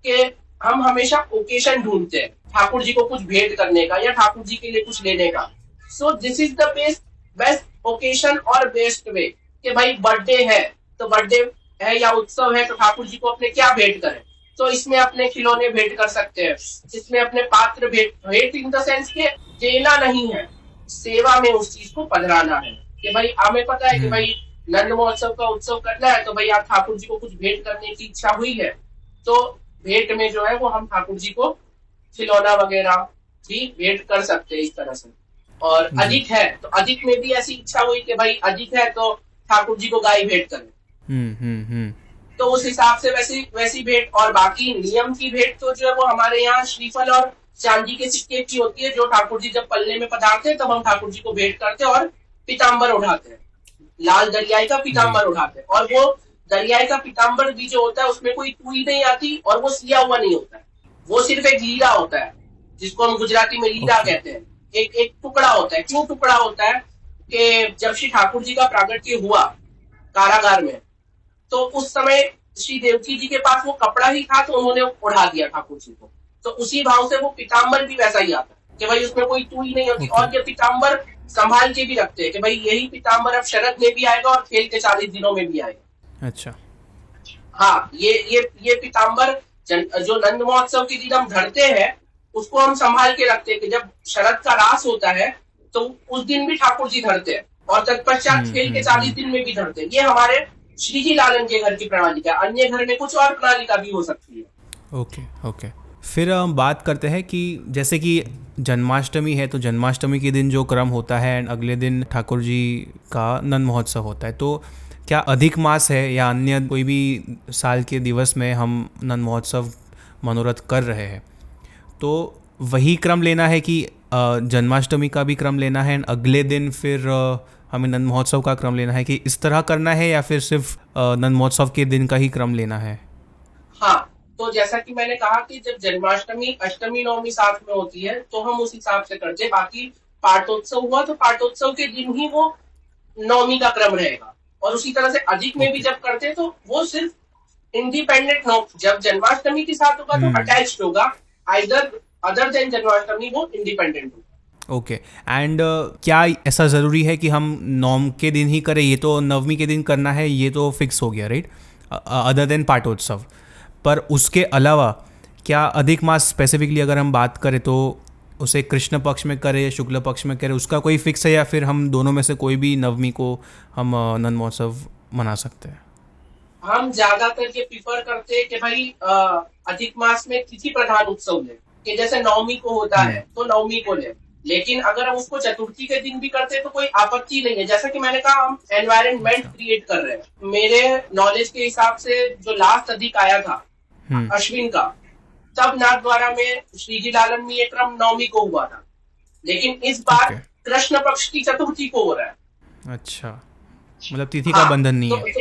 कि हम हमेशा ओकेशन ढूंढते हैं ठाकुर जी को कुछ भेंट करने का या ठाकुर जी के लिए कुछ लेने का। So this is the best occasion और बेस्ट वे कि भाई बर्थडे है तो बर्थडे है या उत्सव है तो ठाकुर जी को अपने क्या भेंट करें। तो इसमें अपने खिलौने भेंट कर सकते हैं, इसमें अपने पात्र भेंट इन द सेंस के देना नहीं है, सेवा में उस चीज को पधराना है कि भाई हमें पता है कि भाई नंद महोत्सव का उत्सव करना है तो भाई आप ठाकुर जी को कुछ भेंट करने की इच्छा हुई है तो भेंट में जो है वो हम ठाकुर जी को खिलौना वगैरह भी भेंट कर सकते हैं इस तरह से। और अधिक है तो अधिक में भी ऐसी इच्छा हुई कि भाई अधिक है तो ठाकुर जी को गाय भेंट करें, तो उस हिसाब से वैसी भेंट। और बाकी नियम की भेंट तो जो है वो हमारे यहाँ श्रीफल और चांदी के सिक्के की होती है, जो ठाकुर जी जब पल्ले में पधारते हैं तब हम ठाकुर जी को भेंट करते हैं और पीताम्बर उठाते हैं, लाल दरियाई का पीताम्बर उठाते हैं। और वो दरियाई का पीताम्बर भी जो होता है उसमें कोई टूई नहीं आती और वो सिया हुआ नहीं होता है, वो सिर्फ एक लीरा होता है जिसको हम गुजराती में लीरा कहते हैं। एक टुकड़ा होता है। क्यों टुकड़ा होता है कि जब श्री ठाकुर जी का प्रागट्य हुआ कारागार में तो उस समय श्री देवकी जी के पास वो कपड़ा ही था तो उन्होंने उड़ा दिया ठाकुर जी को, तो उसी भाव से वो पीताम्बर भी वैसा ही आता है कि भाई उसमें कोई टूई नहीं होती। और ये पीताम्बर संभाल के भी रखते हैं कि भाई यही पीताम्बर अब शरद में भी आएगा और खेल के 40 दिनों में भी आएगा। अच्छा, हाँ, ये पीताम्बर जो नंद महोत्सव के दिन हम धरते हैं उसको हम संभाल के रखते हैं कि जब शरद का रास होता है तो उस दिन भी ठाकुर जी धरते हैं और तत्पश्चात खेल के 40 दिन में भी धरते हैं। ये हमारे श्री जी लालन के घर की प्रणाली का, अन्य घर में कुछ और प्रणाली का भी हो सकती है। ओके। फिर हम बात करते हैं कि जैसे कि जन्माष्टमी है तो जन्माष्टमी के दिन जो क्रम होता है एंड अगले दिन ठाकुर जी का नंद महोत्सव होता है, तो क्या अधिक मास है या अन्य कोई भी साल के दिवस में हम नंद महोत्सव मनोरथ कर रहे हैं, तो वही क्रम लेना है कि जन्माष्टमी का भी क्रम लेना है, अगले दिन फिर हमें नंद महोत्सव का क्रम लेना है, कि इस तरह करना है, या फिर सिर्फ नंद महोत्सव के दिन का ही क्रम लेना है? हाँ, तो जैसा कि मैंने कहा कि जब जन्माष्टमी अष्टमी नवमी साथ में होती है तो हम उस हिसाब से करते हैं। बाकी पाटोत्सव हुआ तो पाटोत्सव के दिन ही वो नवमी का क्रम रहेगा। और उसी तरह से अधिक में भी जब करते हैं तो वो सिर्फ इंडिपेंडेंट नौ, जब जन्माष्टमी के साथ होगा तो अटैच्ड होगा, आइदर अदर देन जन्माष्टमी वो इंडिपेंडेंट होगा। ओके। एंड क्या ऐसा ज़रूरी है कि हम नवम के दिन ही करें? ये तो नवमी के दिन करना है, ये तो फिक्स हो गया, राइट? Other than पाटोत्सव। पर उसके अलावा क्या अधिक मास स्पेसिफिकली अगर हम बात करें तो उसे कृष्ण पक्ष में करें या शुक्ल पक्ष में करें, उसका कोई फिक्स है, या फिर हम दोनों में से कोई भी नवमी को हम नंद महोत्सव मना सकते हैं? हम ज्यादातर ये प्रिफर करते हैं कि भाई अधिक मास में तिथि प्रधान उत्सव ले, कि जैसे नवमी को होता है तो नवमी को ले। लेकिन अगर हम उसको चतुर्थी के दिन भी करते हैं तो कोई आपत्ति नहीं है। जैसा कि मैंने कहा, हम एनवायरनमेंट क्रिएट कर रहे हैं। मेरे नॉलेज के हिसाब से जो लास्ट अधिक आया था अश्विन का, तब नाथद्वारा में श्रीजी लालन में ये क्रम नवमी को हुआ था, लेकिन इस बार कृष्ण पक्ष की चतुर्थी को हो रहा है। अच्छा, मतलब तिथि का बंधन नहीं है?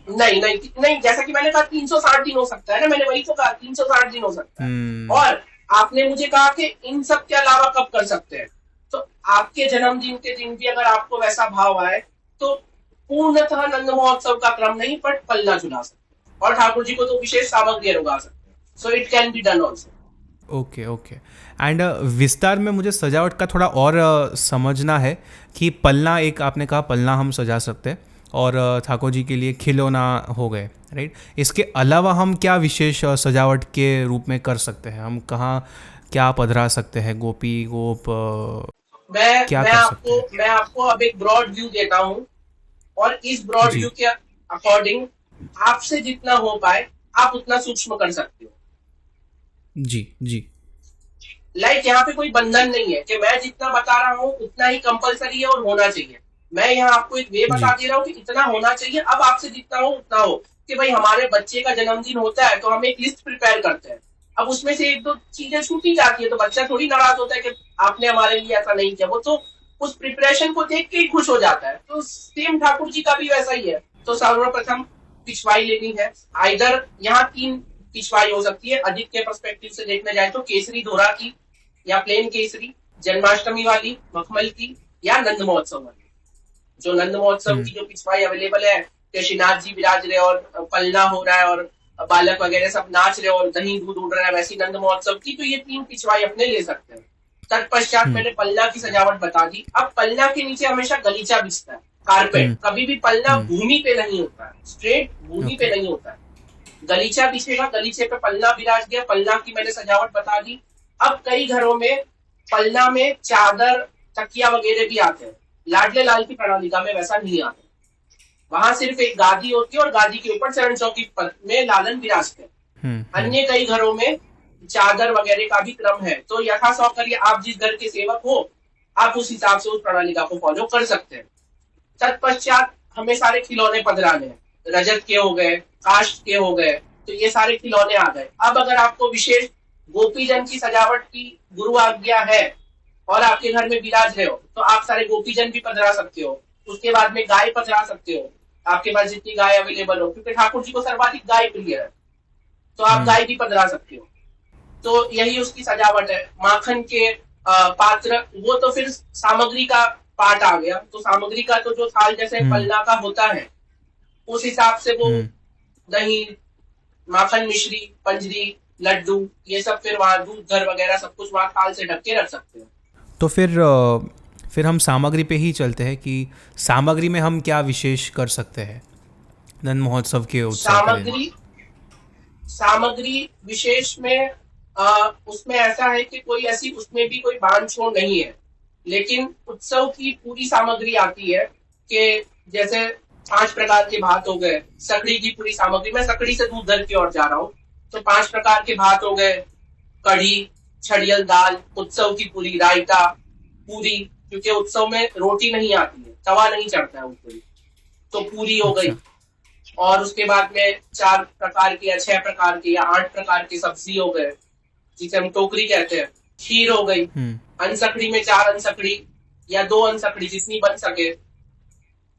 नहीं नहीं नहीं, जैसा कि मैंने कहा 360 दिन हो सकता है ना, मैंने वही तो कहा 360 दिन हो सकता है। और आपने मुझे कहा कि इन सब के अलावा कब कर सकते हैं, तो आपके जन्मदिन के दिन भी अगर आपको वैसा भाव आए तो पूर्णतः नंद महोत्सव का क्रम नहीं पर पल्ला चुना सकते हैं, और ठाकुर जी को तो विशेष सामग्री उगा सकते हैं। So it can be done also. Okay okay. And विस्तार में मुझे सजावट का थोड़ा और समझना है कि पलना, एक आपने कहा पलना हम सजा सकते हैं, और ठाकुर जी के लिए खिलौना हो गए, राइट? इसके अलावा हम क्या विशेष सजावट के रूप में कर सकते हैं? हम कहाँ क्या पधरा सकते हैं? गोपी गोप मैं आपको अब एक ब्रॉड व्यू देता हूँ, और इस ब्रॉड व्यू के अकॉर्डिंग आपसे जितना हो पाए आप उतना सूक्ष्म कर सकते हो। जी जी। लाइक यहाँ पे कोई बंधन नहीं है कि मैं जितना बता रहा हूँ उतना ही कंपलसरी है और होना चाहिए। मैं यहाँ आपको एक वे बता दे रहा हूँ कि इतना होना चाहिए, अब आपसे जितना हो उतना हो। कि भाई हमारे बच्चे का जन्मदिन होता है तो हम एक लिस्ट प्रिपेयर करते हैं, अब उसमें से एक दो चीजें छूटी जाती है तो बच्चा थोड़ी नाराज होता है कि आपने हमारे लिए ऐसा नहीं किया, वो तो उस प्रिपरेशन को देख के ही खुश हो जाता है। तो सेम ठाकुर जी का भी वैसा ही है। तो सर्वप्रथम पिछवाई लेनी है। आइदर यहाँ 3 पिछवाई हो सकती है, अधिक के पर्सपेक्टिव से देखने जाए तो केसरी धोरा की या प्लेन केसरी, जन्माष्टमी वाली, मखमल की, या नंद महोत्सव वाली। जो नंद महोत्सव की जो पिछवाई अवेलेबल है, श्रीनाथ जी विराज रहे और पलना हो रहा है और बालक वगैरह सब नाच रहे और दही दूध उड़ रहा है, वैसी नंद महोत्सव की तो ये 3 पिछवाई अपने ले सकते हैं। तत्पश्चात मैंने पलना की सजावट बता दी। अब पलना के नीचे हमेशा गलीचा बिछता है, कारपेट। कभी भी पलना भूमि पे नहीं होता है, स्ट्रेट भूमि पे नहीं होता है, गलीचा बिछेगा, गलीचे पे पलना विराज गया। पलना की मैंने सजावट बता दी। अब कई घरों में पलना में चादर तकिया वगैरह भी आते हैं, लाडले लाल की प्रणालिका में वैसा नहीं आता। वहां सिर्फ एक गादी होती है और गादी के ऊपर चरण चौकी में लालन विराजते हैं। अन्य कई घरों में चादर वगैरह का भी क्रम है। तो यथासौकर्य आप जिस घर के सेवक हो आप उस हिसाब से उस प्रणालिका को फॉलो कर सकते हैं। तत्पश्चात हमें सारे खिलौने पधराने हैं, रजत के हो गए, काष्ठ के हो गए, तो ये सारे खिलौने आ गए। अब अगर आपको विशेष गोपीजन की सजावट की गुरु आज्ञा है और आपके घर में विराज रहे हो तो आप सारे गोपीजन भी पधरा सकते हो। उसके बाद में गाय पधरा सकते हो, आपके पास जितनी गाय अवेलेबल हो, क्योंकि ठाकुर जी को सर्वाधिक गाय प्रिय है तो आप गाय भी पधरा सकते हो। तो यही उसकी सजावट है। माखन के पात्र, वो तो फिर सामग्री का पार्ट आ गया। तो सामग्री का तो जो थाल जैसे पलना का होता है उस हिसाब से वो दही, माखन, मिश्री, पंजरी, लड्डू, ये सब फिर वहां दूध घर वगैरह सब कुछ वहां थाल से ढक के रख सकते हैं। तो फिर हम सामग्री पे ही चलते हैं कि सामग्री में हम क्या विशेष कर सकते हैं नंद महोत्सव के उत्सव? सामग्री विशेष में उसमें ऐसा है कि कोई ऐसी उसमें भी कोई बांध छोड़ नहीं है, लेकिन उत्सव की पूरी सामग्री आती है कि जैसे 5 प्रकार के भात हो गए, सकड़ी की पूरी सामग्री। मैं सकड़ी से दूध दर की ओर जा रहा हूँ। तो 5 प्रकार के भात हो गए, कढ़ी, छड़ियल दाल, उत्सव की पूरी, रायता, पूरी, क्योंकि उत्सव में रोटी नहीं आती है, तवा नहीं चढ़ता है ऊपर, तो पूरी हो गई। अच्छा। और उसके बाद में 4 प्रकार की या 6 प्रकार की या 8 प्रकार की सब्जी हो गए, जिसे हम टोकरी कहते हैं। खीर हो गई। हम्म। अनसकड़ी में 4 अनसकड़ी या 2 अनसकड़ी, जितनी बन सके।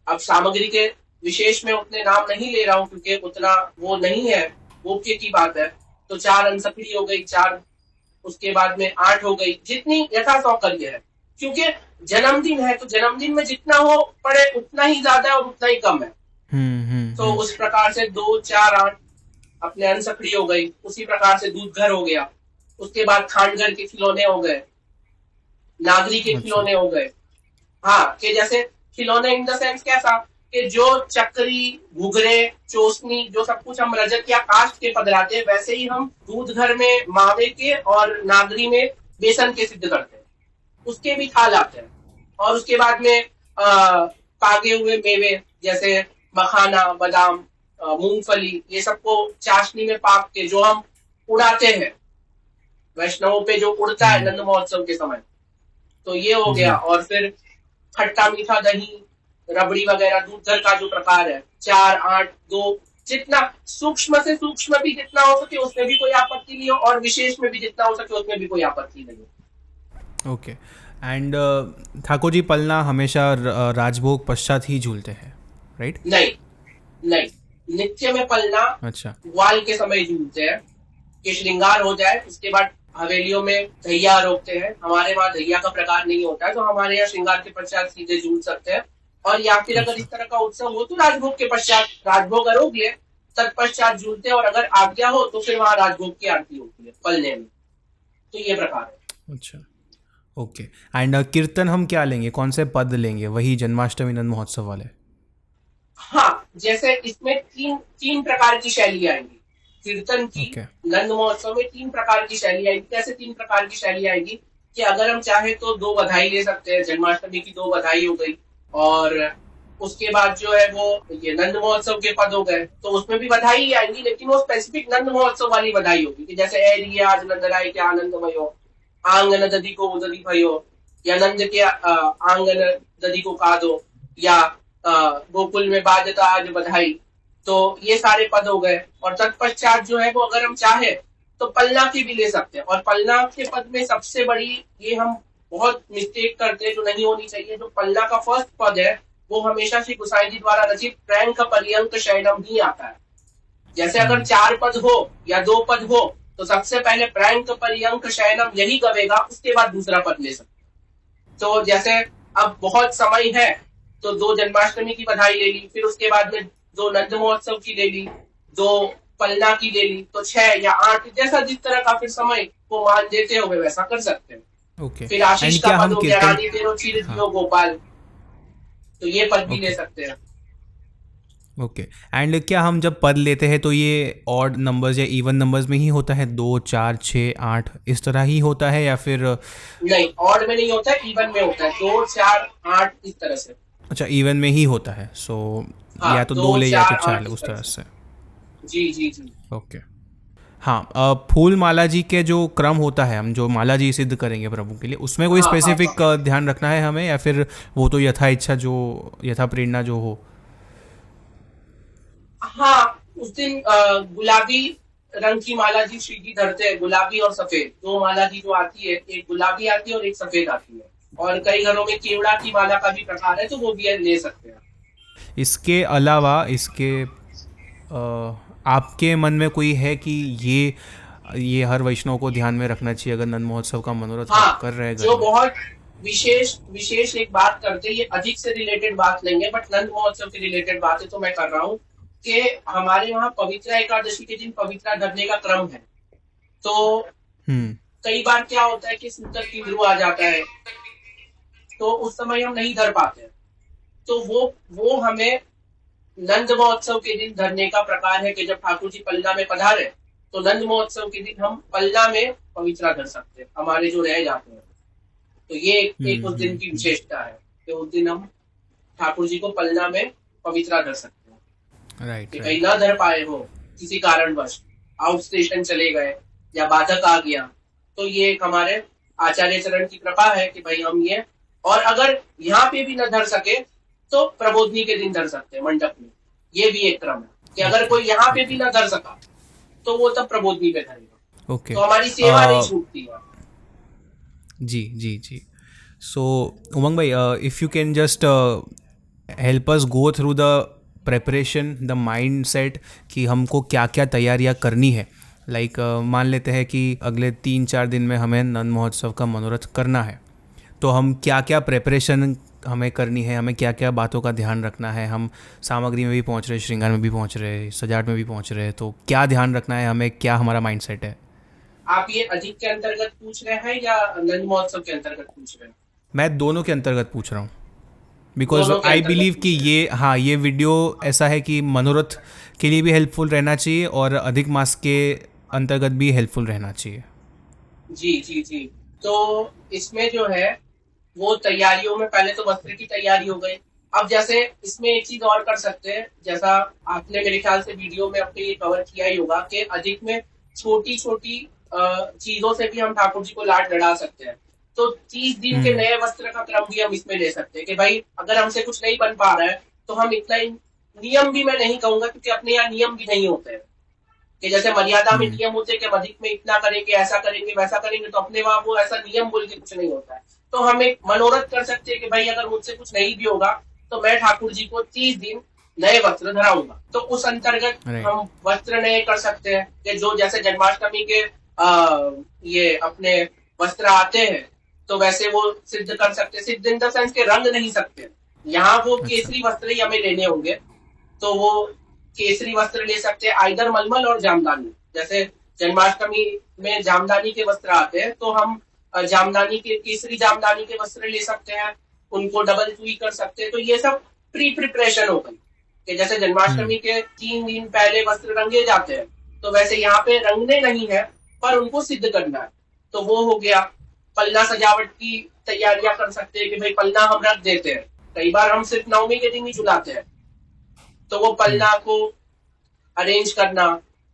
अब सामग्री के विशेष में उतने नाम नहीं ले रहा हूँ, क्योंकि उतना वो नहीं है, मुख्य की बात है। तो 4 अनसकड़ी हो गई, 4। उसके बाद में 8 हो गई, जितनी यथा सौकर्य है। क्योंकि जन्मदिन है, तो जन्मदिन में जितना हो पड़े उतना ही ज्यादा है और उतना ही कम है। तो उस प्रकार से 2, 4, 8 अपने अनसकड़ी हो गई। उसी प्रकार से दूध घर हो गया। उसके बाद खांड घर के खिलौने हो गए, नागरी के अच्छा। खिलौने हो गए। हाँ, कि जैसे खिलौने इन द सेंस कैसा, कि जो चक्री, घुघरे, चोसनी, जो सब कुछ हम रजत या काष्ठ के पधराते हैं, वैसे ही हम दूध घर में मावे के और नागरी में बेसन के सिद्ध करते हैं। उसके भी थाल आते हैं। और उसके बाद में पागे हुए मेवे, जैसे मखाना, बादाम, मूंगफली, ये सबको चाशनी में पाक के जो हम उड़ाते हैं वैष्णवों पे, जो उड़ता है नंद महोत्सव के समय, तो ये हो जी। गया। और फिर खट्टा मीठा दही, रबड़ी वगैरह, दूध घर का जो प्रकार है, 4, 8, 2, जितना सूक्ष्म से सूक्ष्म भी जितना हो सके उसमें भी कोई आपत्ति नहीं हो, और विशेष में भी जितना हो सके उसमें भी कोई आपत्ति नहीं हो। ओके। एंड ठाकुर जी पलना हमेशा राजभोग पश्चात ही झूलते हैं, राइट? नहीं, नहीं, नित्य में पलना अच्छा। ग्वाल के समय झूलते हैं कि श्रृंगार हो जाए। उसके बाद हवेलियों में धैया रोकते हैं। हमारे वहां धैया का प्रकार नहीं होता है, तो हमारे यहाँ श्रृंगार के पश्चात सीधे झूल सकते हैं। और या फिर अगर अच्छा। इस तरह का उत्सव हो तो राजभोग के पश्चात, राजभोग अरोग ले तत्पश्चात झूलते हैं। और अगर आज्ञा हो तो फिर वहां राजभोग की आरती होती है पलने में। तो ये प्रकार है। अच्छा। ओके। एंड कीर्तन हम क्या लेंगे, कौन से पद लेंगे? वही जन्माष्टमी नंद महोत्सव वाले? हाँ, जैसे इसमें तीन प्रकार की शैली आएंगी कीर्तन की। ओके। नंद महोत्सव में 3 प्रकार की शैली आएगी। कैसे 3 प्रकार की शैली आएगी कि अगर हम चाहे तो 2 बधाई ले सकते हैं। जन्माष्टमी की 2 बधाई हो गई, और उसके बाद जो है वो ये नंद महोत्सव के पद हो गए, तो उसमें भी बधाई ही आएंगी, लेकिन वो स्पेसिफिक नंद महोत्सव वाली बधाई होगी कि जैसे ए रिये आज नंद राय के आनंदमय हो, आंगन दधी को उदधी भयो, या नंद के आंगन दधी को कादो, या गोकुल में बाजता आज बधाई। तो ये सारे पद हो गए। और तत्पश्चात जो है वो अगर हम चाहे तो पलना की भी ले सकते हैं। और पलना के पद में सबसे बड़ी, ये हम बहुत मिस्टेक करते हैं जो नहीं होनी चाहिए, जो पलना का फर्स्ट पद है वो हमेशा श्री गोसाई जी द्वारा रचित प्रैंक पर्यंक शयनम ही आता है। जैसे अगर 4 पद हो या 2 पद हो तो सबसे पहले प्रैंक पर्यंक शयनम यही गवेगा, उसके बाद दूसरा पद ले सकते। तो जैसे अब बहुत समय है तो 2 जन्माष्टमी की बधाई ले ली, फिर उसके बाद में 2 नंद महोत्सव की ले ली, 2 पलना की ले ली, तो 6 या 8, जैसा जिस तरह का फिर समय को मान देते हुए वैसा कर सकते हैं। ओके। फिर आशीष एंड का क्या पद हम हो गया, कीर्तन? रानी तेरो चिर हाँ। जियो गोपाल, तो ये पद भी ओके। ले सकते हैं। ओके। एंड क्या हम जब पद लेते हैं तो ये ऑड नंबर्स या इवन नंबर्स में ही होता है, 2, 4, 6, 8 इस तरह ही होता है, या फिर? नहीं, ऑड में नहीं होता है, इवन में होता है, 2, 4, 8 इस तरह से। अच्छा, इवन में ही होता है। सो हाँ, या तो 2 2, ले या तो 4, 4 8 ले, इस उस तरह तरह से। से। जी जी जी। ओके। हाँ, फूल माला जी के जो क्रम होता है, हम जो माला जी सिद्ध करेंगे प्रभु के लिए, उसमें कोई हाँ, हाँ, स्पेसिफिक हाँ। ध्यान रखना है हमें, या फिर वो तो यथा इच्छा, जो यथा प्रेरणा जो हो? हाँ, उस दिन गुलाबी रंग की माला जी श्री जी धरते हैं, गुलाबी और सफेद 2 माला जी जो आती है, एक गुलाबी आती है और एक सफेद आती है। और कई घरों में केवड़ा की माला का भी प्रकार है, तो वो भी ले सकते हैं। इसके अलावा इसके आपके मन में कोई है कि ये हर वैष्णव को ध्यान में रखना चाहिए अगर नंद महोत्सव का मनोरथ हाँ, कर रहे हैं घर जो में? बहुत विशेष एक बात करते हैं, ये अधिक से रिलेटेड बात लेंगे, बट नंद महोत्सव के रिलेटेड बात है तो मैं कर रहा हूँ कि हमारे वहाँ पवित्रा एकादशी के दिन पवित्रा धरने का क्रम है। तो कई बार क्या होता है कि सूतक इंद्रू आ जाता है, तो उस समय हम नहीं धर पाते हैं। तो वो हमें नंद महोत्सव के दिन धरने का प्रकार है कि जब ठाकुर जी पलना में पधारे तो नंद महोत्सव के दिन हम पलना में पवित्रा धर सकते हैं, हमारे जो रह जाते हैं। तो ये एक उस दिन की विशेषता है कि उस दिन हम ठाकुर जी को पलना में पवित्रा धर सकते हैं। राइट। कि कहीं ना धर पाए हो, किसी कारणवश आउट स्टेशन चले गए या बाधक आ गया, तो ये एक हमारे आचार्य चरण की कृपा है कि भाई हम ये, और अगर यहाँ पे भी न धर सके तो प्रबोधनी के दिन धर सकते हैं मंडप में। ये भी एक क्रम है कि अगर कोई यहाँ पे भी ना धर सका तो वो तब प्रबोधनी पे धरेगा। ओके। तो हमारी सेवा नहीं छूटती है। जी जी जी। सो उमंग भाई, if you can just help us go through the preparation, the mind set कि हमको क्या क्या तैयारियां करनी है। लाइक मान लेते हैं कि अगले 3-4 दिन में हमें नंद महोत्सव का मनोरथ करना है, तो हम क्या क्या प्रेपरेशन हमें करनी है, हमें क्या क्या बातों का ध्यान रखना है। हम सामग्री में भी पहुंच रहे, श्रृंगार में भी पहुंच रहे, सजावट में भी पहुंच रहे, तो क्या ध्यान रखना है हमें, क्या हमारा माइंड सेट है। आप ये अधिक के अंतर्गत पूछ रहे हैं या नंद महोत्सव के अंतर्गत पूछ रहे हैं? मैं दोनों के अंतर्गत पूछ रहा हूँ, बिकॉज दोनों के आई अंतर्गत बिलीव कि पूछ रहे ये, हाँ, ये वीडियो ऐसा है कि मनोरथ के लिए भी हेल्पफुल रहना चाहिए और अधिक मास के अंतर्गत भी हेल्पफुल रहना चाहिए। हैं। जी जी जी। तो इसमें जो है वो तैयारियों में पहले तो वस्त्र की तैयारी हो गई। अब जैसे इसमें एक चीज और कर सकते हैं, जैसा आपने मेरे ख्याल से वीडियो में अपने ये कवर किया ही होगा कि अधिक में छोटी छोटी चीजों से भी हम ठाकुर जी को लाड लड़ा सकते हैं। तो 30 दिन के नए वस्त्र का क्रम भी हम इसमें ले सकते हैं कि भाई अगर हमसे कुछ नहीं बन पा रहा है तो हम इतना ही, नियम भी मैं नहीं कहूंगा क्योंकि अपने यहाँ नियम भी नहीं होते हैं कि जैसे मर्यादा में नियम होते हैं कि अधिक में इतना करेंगे, ऐसा करेंगे, वैसा करेंगे, तो अपने वहां वो ऐसा नियम बोल के कुछ नहीं होता है। तो हम एक मनोरथ कर सकते हैं कि भाई अगर मुझसे कुछ नहीं भी होगा तो मैं ठाकुर जी को 30 दिन नए वस्त्र धराऊंगा। तो उस अंतर्गत हम वस्त्र नए कर सकते हैं कि जो जैसे जन्माष्टमी के ये अपने वस्त्र आते हैं तो वैसे वो सिद्ध कर सकते हैं। सिद्ध इन द सेंस के रंग नहीं सकते, यहाँ वो केसरी वस्त्र ही हमें लेने होंगे, तो वो केसरी वस्त्र ले सकते हैं, आइदर मलमल और जामदानी। जैसे जन्माष्टमी में जामदानी के वस्त्र आते हैं तो हम जामदानी के, केसरी जामदानी के वस्त्र ले सकते हैं, उनको डबल सुई कर सकते हैं। तो ये सब प्री प्रिपरेशन हो गई कि जैसे जन्माष्टमी के 3 दिन पहले वस्त्र रंगे जाते हैं तो वैसे यहाँ पे रंगने नहीं है पर उनको सिद्ध करना है, तो वो हो गया। पल्ला सजावट की तैयारियां कर सकते हैं कि भाई पल्ला हम रख देते हैं, कई बार हम सिर्फ नवमी के दिन ही झुलाते हैं, तो वो पल्ला को अरेंज करना,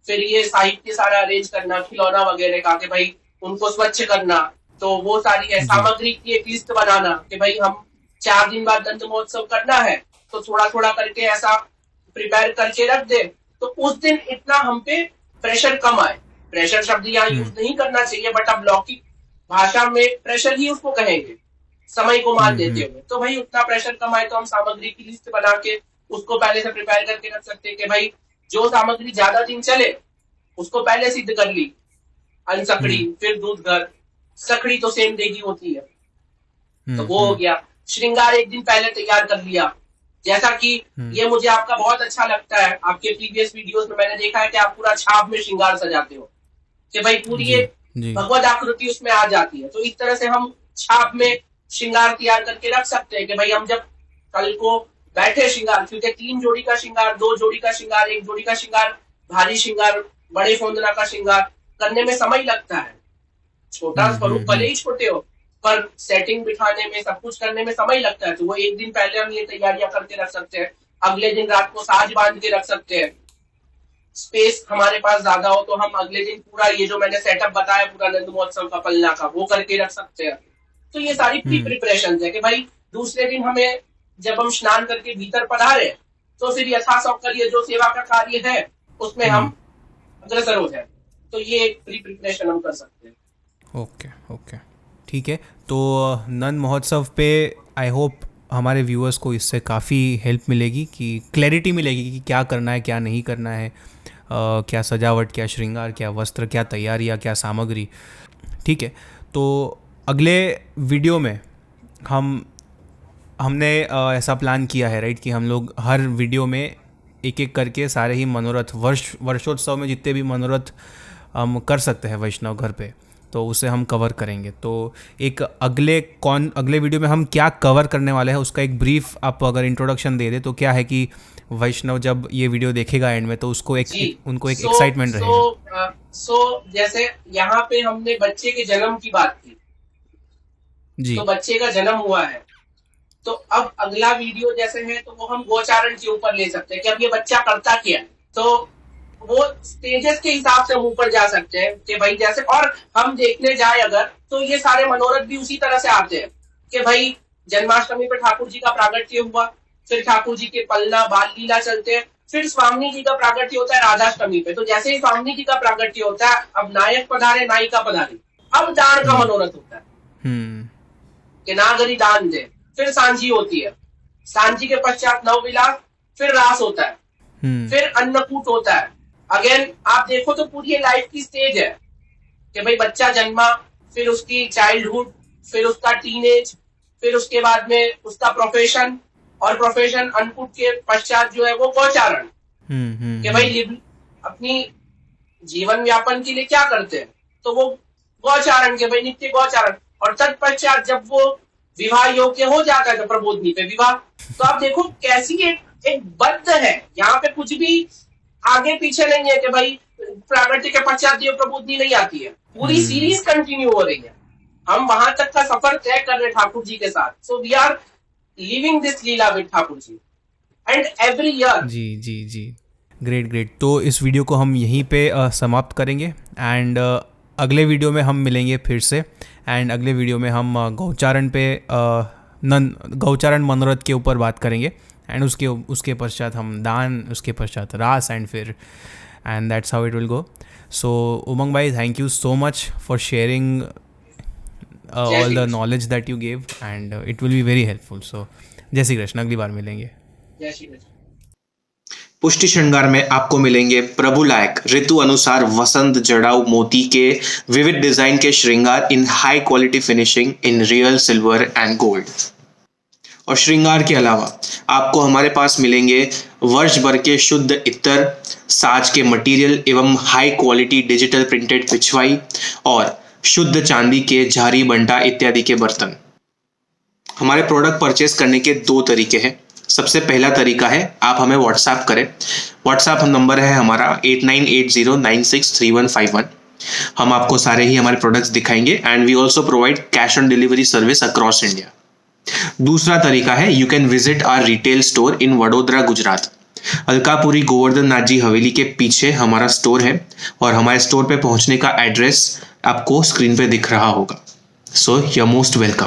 फिर ये साहित्य सारा अरेंज करना, खिलौना वगैरह का कि भाई उनको स्वच्छ करना, तो वो सारी है। सामग्री की एक लिस्ट बनाना कि भाई हम 4 दिन बाद दंत महोत्सव करना है तो थोड़ा थोड़ा करके ऐसा प्रिपेयर करके रख दे, तो उस दिन इतना हम पे प्रेशर कम आए। प्रेशर शब्द यहाँ यूज नहीं करना चाहिए बट अब लौकिक भाषा में प्रेशर ही उसको कहेंगे, समय को मान देते हुए। तो भाई उतना प्रेशर कम आए तो हम सामग्री की लिस्ट बना के उसको पहले से प्रिपेयर करके रख सकते हैं कि भाई जो सामग्री ज्यादा दिन चले उसको पहले सिद्ध कर ली। अनसकड़ी, फिर दूध घर, सकड़ी तो सेम डे की होती है, तो वो हो गया। श्रृंगार एक दिन पहले तैयार कर लिया, जैसा कि ये मुझे आपका बहुत अच्छा लगता है, आपके प्रीवियस वीडियोस में मैंने देखा है कि आप पूरा छाप में श्रृंगार सजाते हो कि भाई पूरी ये भगवत आकृति उसमें आ जाती है। तो इस तरह से हम छाप में श्रृंगार तैयार करके रख सकते हैं कि भाई हम जब कल को बैठे श्रृंगार, क्योंकि 3 जोड़ी का श्रृंगार, 2 जोड़ी का श्रृंगार, 1 जोड़ी का श्रृंगार, भारी श्रृंगार, बड़े फोंदना का श्रृंगार करने में समय लगता है। छोटा स्वरूप भले ही छोटे हो पर सेटिंग बिठाने में, सब कुछ करने में समय लगता है, तो वो एक दिन पहले हम ये तैयारियां करके रख सकते हैं। अगले दिन रात को साज बांध के रख सकते हैं। स्पेस हमारे पास ज्यादा हो तो हम अगले दिन पूरा ये जो मैंने सेटअप बताया पूरा नंद महोत्सव का पलना का, वो करके रख सकते हैं। तो ये सारी प्री प्रिपरेशन है कि भाई दूसरे दिन हमें जब हम स्नान करके भीतर पधारे तो फिर यथासौकर्य जो सेवा का कार्य है उसमें हम अग्रसर हो जाए। तो ये एक प्री प्रिपरेशन हम कर सकते हैं। ओके ओके, ठीक है। तो नंद महोत्सव पे आई होप हमारे व्यूअर्स को इससे काफ़ी हेल्प मिलेगी, कि क्लैरिटी मिलेगी कि क्या करना है, क्या नहीं करना है, क्या सजावट, क्या श्रृंगार, क्या वस्त्र, क्या तैयारियाँ, क्या सामग्री। ठीक है, तो अगले वीडियो में हमने ऐसा प्लान किया है, राइट, कि हम लोग हर वीडियो में एक एक करके सारे ही मनोरथ, वर्षोत्सव में जितने भी मनोरथ हम कर सकते हैं वैष्णव घर पे, तो उसे हम कवर करेंगे। तो एक अगले वीडियो में हम क्या कवर करने वाले हैं उसका एक ब्रीफ आप अगर इंट्रोडक्शन दे दे तो क्या है कि वैष्णव जब ये वीडियो देखेगा एंड में तो उसको उनको एक एक्साइटमेंट रहेगा। जैसे यहाँ पे हमने बच्चे के जन्म की बात की जी, तो बच्चे का जन्म हुआ है, तो अब अगला वीडियो जैसे है तो वो हम गोचारण के ऊपर ले सकते हैं कि अब ये बच्चा करता क्या है, तो वो स्टेजेस के हिसाब से हम ऊपर जा सकते हैं कि भाई जैसे, और हम देखने जाए अगर तो ये सारे मनोरथ भी उसी तरह से आते हैं कि भाई जन्माष्टमी पर ठाकुर जी का प्रागट्य हुआ फिर ठाकुर जी के पल्ला बाल लीला चलते हैं, फिर स्वामी जी का प्रागट्य होता है राधाष्टमी पे। तो जैसे ही स्वामी जी का प्रागट्य होता है, अब नायक पधारे नायिका पधारे, अब दान का मनोरथ होता है कि नागरी दान दे। फिर सांझी होती है, सांझी के पश्चात नवविलास, फिर रास होता है, फिर अन्नकूट होता है। अगेन आप देखो तो पूरी लाइफ की स्टेज है कि भाई बच्चा जन्मा, फिर उसकी चाइल्डहुड, फिर उसका टीनेज, फिर उसके बाद में उसका प्रोफेशन, और प्रोफेशन अन्नकूट के पश्चात जो है वो गौचारण कि भाई अपनी जीवन व्यापन के लिए क्या करते हैं, तो वो गौचारण के भाई नित्य गौचारण। और तत्पश्चात जब वो विवाह योग्य हो जाता है तो प्रबोधनी पे विवाह। तो आप देखो कैसी एक बद्ध है, यहाँ पे कुछ भी आगे पीछे नहीं है कि भाई प्रागट्य के पश्चात देव प्रबोधनी नहीं आती है, पूरी सीरीज कंटिन्यू हो रही है। हम वहां तक का सफर तय कर रहे ठाकुर जी के साथ। So we are living this leela with Thakur ji and every year. जी जी जी, ग्रेट ग्रेट। तो इस वीडियो को हम यहीं पे समाप्त करेंगे एंड अगले वीडियो में हम मिलेंगे फिर से। एंड अगले वीडियो में हम गौचारण पे गौचारण मनोरथ के ऊपर बात करेंगे एंड उसके पश्चात हम दान, उसके पश्चात रास and that's how it will go. So Umang भाई, thank you so much for sharing all the knowledge that you gave and it will be very helpful. So जय श्री कृष्ण, अगली बार मिलेंगे। जय श्री कृष्ण। पुष्टि श्रृंगार में आपको मिलेंगे प्रभु लायक ऋतु अनुसार वसंत जड़ाऊ मोती के विविध डिजाइन के श्रृंगार इन high quality finishing in real silver and gold. और श्रृंगार के अलावा आपको हमारे पास मिलेंगे वर्ष भर के शुद्ध इत्र, साज के मटेरियल एवं high quality digital printed pichwai और शुद्ध चांदी के झारी बंटा इत्यादि के बर्तन। हमारे प्रोडक्ट परचेस करने के 2 तरीके हैं। सबसे पहला तरीका है आप हमें व्हाट्सएप करें। व्हाट्सएप नंबर है हमारा 8980963151। हम आपको सारे ही हमारे प्रोडक्ट्स दिखाएंगे and we also provide cash on delivery service across India. दूसरा तरीका है you can visit our retail store in Vadodara Gujarat. Alkapuri Govardhan Nath ji Haveli के पीछे हमारा स्टोर है और हमारे स्टोर पे पहुंचने का एड्रेस आपको स्क्रीन पे दिख रहा होगा। So you are most welcome.